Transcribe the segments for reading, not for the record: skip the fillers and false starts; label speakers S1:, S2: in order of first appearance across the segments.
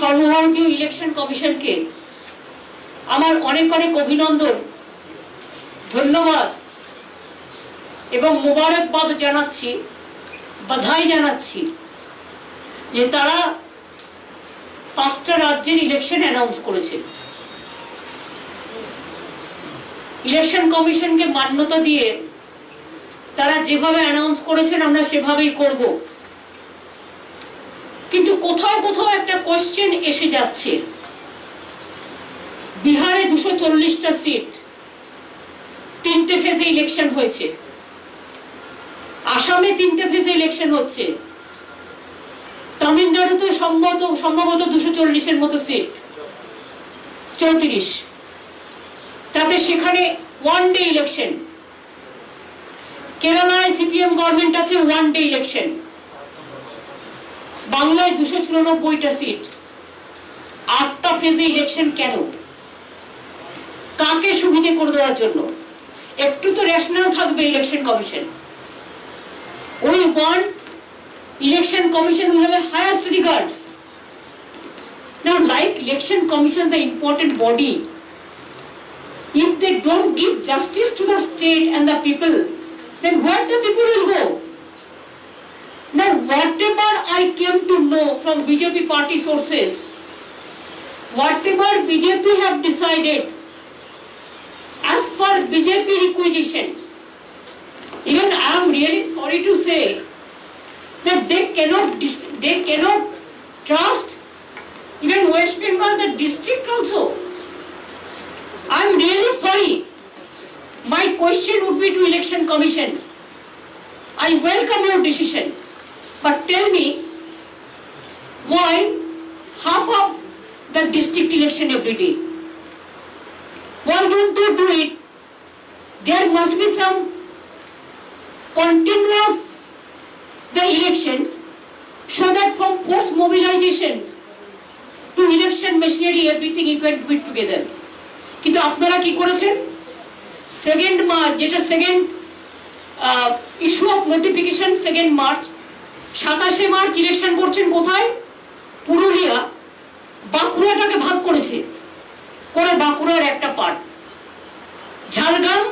S1: সর্বভারতীয় ইলেকশন কমিশনকে আমার অনেক অনেক অভিনন্দন, ধন্যবাদ এবং মোবারকবাদ জানাচ্ছি, বাধাই জানাচ্ছি যে তারা 5টা রাজ্যের ইলেকশন অ্যানাউন্স করেছে। ইলেকশন কমিশনকে মান্যতা দিয়ে তারা যেভাবে অ্যানাউন্স করেছেন আমরা সেভাবেই করব। কিন্তু কোথাও কোথাও একটা কোশ্চেন এসে যাচ্ছে। বিহারে 240টা সিট, 3টে ফেজে ইলেকশন হয়েছে। আসামে 3টে ফেজে ইলেকশন হচ্ছে। তামিলনাড়ুতে সম্ভবত 240-এর মতো সিট, 34। তাতে সেখানে ওয়ান ডে ইলেকশন। কেরালায় সিপিএম গভর্নমেন্ট আছে, ওয়ান ডে ইলেকশন। বাংলায় 294টা সিট, 8টা ফেজে ইলেকশন। কেন? কাকে সুবিধে করে দেওয়ার জন্য? একটু তো রেশনাল থাকবে election commission. We want election commission who have a highest regards. Now, like election commission, the important body, if they don't give justice to the state and the people, then where the people will go? Now, whatever I came to know from BJP party sources, whatever BJP have decided, as per BJP requisition, even I am really sorry to say that they cannot trust even West Bengal, the district also. I am really sorry. My question would be to Election Commission. I welcome your decision, but tell me why half of the district election every day? Why don't they do it? There must be some continuous the election, so that from force mobilization to election machinery everything you can do it together. কিন্তু আপনারা কি করেছেন? 2nd March, যেটা second issue of notification 2nd March, 27শে March election করছেন কোথায়? পুরুলিয়া। বাঁকুড়াটাকে ভাগ করেছে, করে বাঁকুড়ার একটা পার্ট, ঝাড়গ্রাম,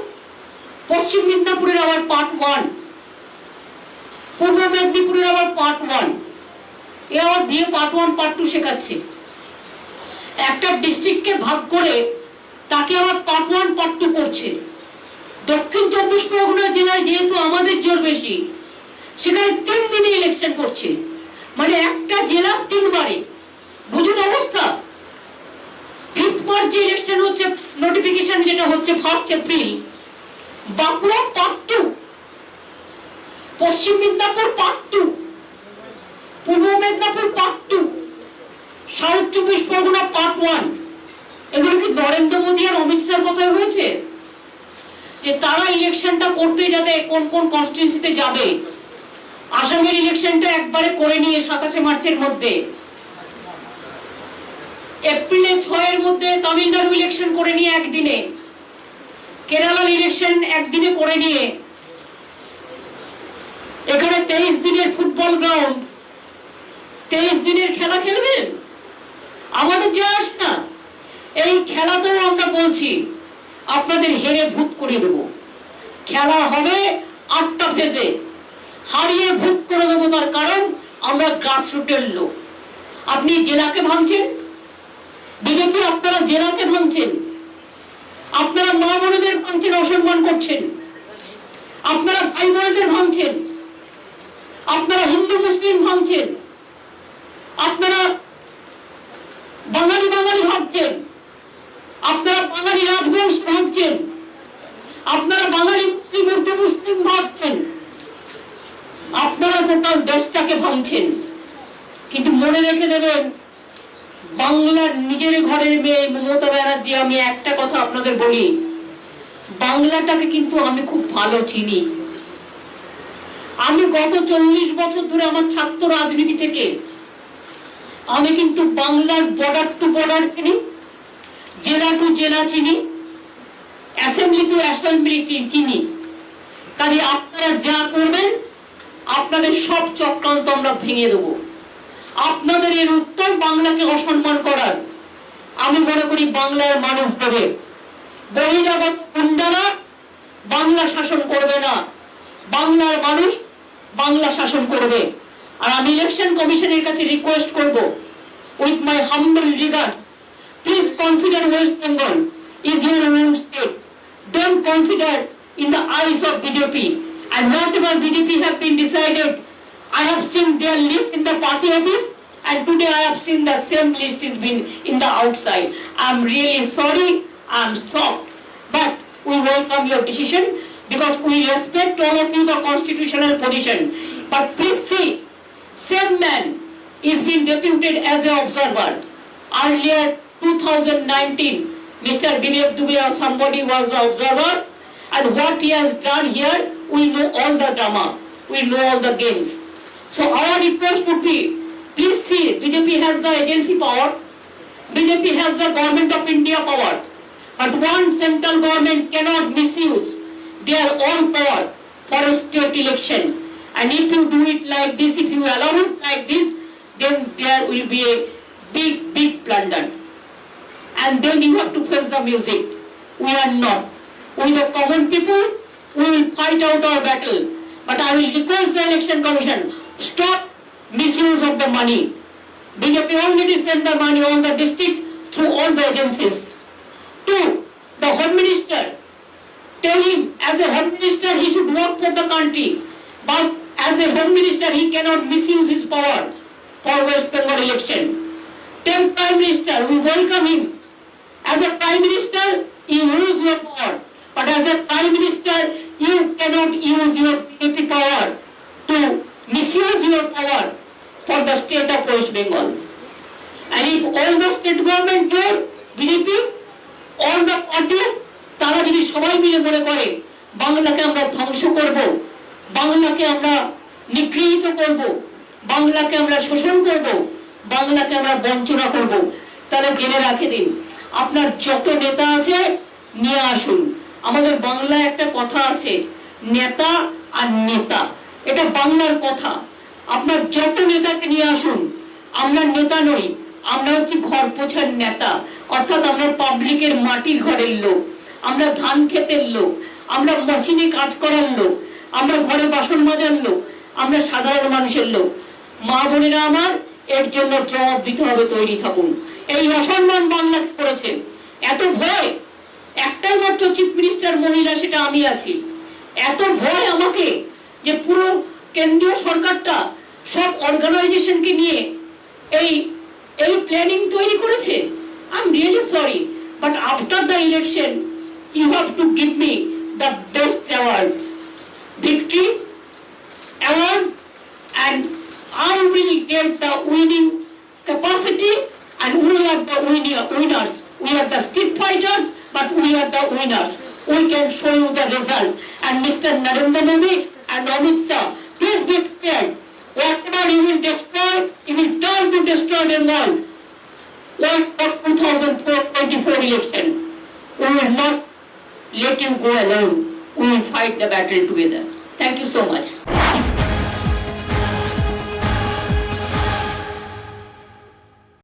S1: পশ্চিম মেদিনীপুরের আবার পার্ট 1, পূর্ব মেদিনীপুরের আবার পার্ট 1, এ আবার বিয়ে পার্ট 1 পার্ট 2 শেখাচ্ছে। একটা ডিস্ট্রিক্টকে ভাগ করে তাকে আবার পার্ট 1 পার্ট 2 করছে। দক্ষিণ 24 পরগনা জেলায় যেহেতু আমাদের জোর বেশি, সেখানে 3 দিনে ইলেকশন করছে, মানে একটা জেলা 3 বারে। বুঝুন অবস্থা। 5th মার্চ যে ইলেকশন হচ্ছে, নোটিফিকেশন যেটা হচ্ছে 1 এপ্রিল, বাঁকুড়া পার্ট 2, পশ্চিম মেদিনীপুর পার্ট 2, পূর্ব Medinipur part 2, south 24 Pargana part 1। এগুলো কি নরেন্দ্র মোদী আর অমিত শাহর কথাই হয়েছে যে তারা ইলেকশনটা করতে যাতে কোন কোন কনস্টিটিউয়েন্সিতে যাবে? আসামের ইলেকশনটা একবারে করে নিয়ে 27শে মার্চের মধ্যে, এপ্রিলে 6-এর মধ্যে তামিলনাড়ু ইলেকশন করে নিয়ে একদিনে, কেরালার ইলেকশন একদিনে করে নিয়ে, এখানে 23 দিনের ফুটবল গ্রাউন্ড, 23 দিনের খেলা খেলবেন? আমাদের যে আস না, এই খেলাতেও আমরা বলছি আপনাদের হেরে ভূত করে দেব। খেলা হবে 8টা ফেজে, হারিয়ে ভূত করে দেবো। তার কারণ আমরা গ্রাসরুটের লোক। আপনি জেলাকে ভাঙছেন, বিজেপি আপনারা জেলাকে ভাঙছেন, আপনারা মা বোনেদের ভাঙছেন, অসম্মান করছেন, আপনারা ভাই বোনেদের ভাঙছেন, আপনারা হিন্দু মুসলিম ভাঙছেন, আপনারা বাঙালি বাঙালি ভাবছেন, আপনারা বাঙালি রাজবংশ ভাবছেন, আপনারা বাঙালি মুসলিম উর্দু মুসলিম ভাবছেন, আপনারা টোটাল দেশটাকে ভাঙছেন। কিন্তু মনে রেখে দেবেন, বাংলার নিজের ঘরের মেয়ে মমতা ব্যানার্জি, আমি একটা কথা আপনাদের বলি, বাংলাটাকে কিন্তু আমি খুব ভালো চিনি। আমি গত 40 বছর ধরে আমার ছাত্র রাজনীতি থেকে আমি কিন্তু বাংলার বর্ডার টু বর্ডার চিনি, জেলা টু জেলা চিনি, অ্যাসেম্বলি টু অ্যাসেম্বলি চিনি। কাজে আপনারা যা করবেন আপনাদের সব চক্রান্ত আমরা ভেঙে দেবো। আপনাদের এর উত্তর বাংলাকে অসম্মান করার। আমি মনে করি বাংলার মানুষ দেবে, বহিরাগত গুন্ডারা বাংলা শাসন করবে না, বাংলার মানুষ বাংলা শাসন করবে। আর আমি ইলেকশন কমিশনের কাছে রিকোয়েস্ট করব, with my humble regard, please consider West Bengal is your own state. Don't consider in the eyes of BJP. And whatever BJP have been decided, I have seen their list in the party office, and today I have seen the same list is been in the outside. I am really sorry, I am shocked, but we welcome your decision because we respect all of you the constitutional position. But please see, same man is being deputed as an observer. Earlier 2019, Mr. Vivek Dubey or somebody was the observer, and what he has done here, we know all the drama, we know all the games. So our request would be, please see, BJP has the agency power, BJP has the government of India power, but one central government cannot misuse their own power for a state election. And if you do it like this, if you allow it like this, then there will be a big blunder. And then you have to face the music. We are not. We the common people, we will fight out our battle. But I will request the election commission, stop misuse of the money. BJP already sent the money on the district through all the agencies. 2, the Home Minister, tell him as a Home Minister he should work for the country. But as a Home Minister he cannot misuse his power for West Bengal election. Tell Prime Minister, we welcome him. As a Prime Minister, you use your power. But as a Prime Minister, you cannot use your BJP power to misuse your power for the state of West Bengal. And if all the state government do, BJP, all the party, তারা যদি সবাই মিলে মনে করে বাংলাকে আমরা ধ্বংস করব, বাংলাকে আমরা নিগৃহীত করব, বাংলাকে আমরা শোষণ করব, বাংলাকে আমরা বঞ্চনা করব, তাহলে জেনে রাখে দিন, আপনার যত নেতা আছে নিয়ে আসুন। আমাদের বাংলায় একটা কথা আছে, নেতা আর নেতা, এটা বাংলার কথা। আপনার যত নেতাকে নিয়ে আসুন, আমরা নেতা নই, আমরা হচ্ছে ঘর পোছার নেতা, অর্থাৎ আমরা পাবলিকের মাটির ঘরের লোক, আমরা ধান ক্ষেতের লোক, আমরা মেশিনে কাজ করার লোক, আমরা ঘরে বাসন মাজার লোক, আমরা সাধারণ মানুষের লোক। মা বোনেরা আমার, এর জন্য জবাব দিতে হবে, তৈরি থাকুন। এই অসম্মান বাংলাকে করেছে, এত ভয়, একটাই মাত্র চিফ মিনিস্টার মহিলা, সেটা আমি আছি। এত ভয় আমাকে যে পুরো কেন্দ্রীয় সরকারটা সব অর্গানাইজেশনকে নিয়ে এই প্ল্যানিং তৈরি করেছে। I am really sorry, but after the election you have to give me the best award, victory award, and I will get the winning capacity, and we are the winners. We are the street fighters, but we are the winners. We can show you the result. And Mr. Narendra Modi and Amit Shah, please be prepared. Whatever you will destroy, you will turn to destroy them all. Like the 2024 election, we will not let you go alone. We will fight the battle together. Thank you so much.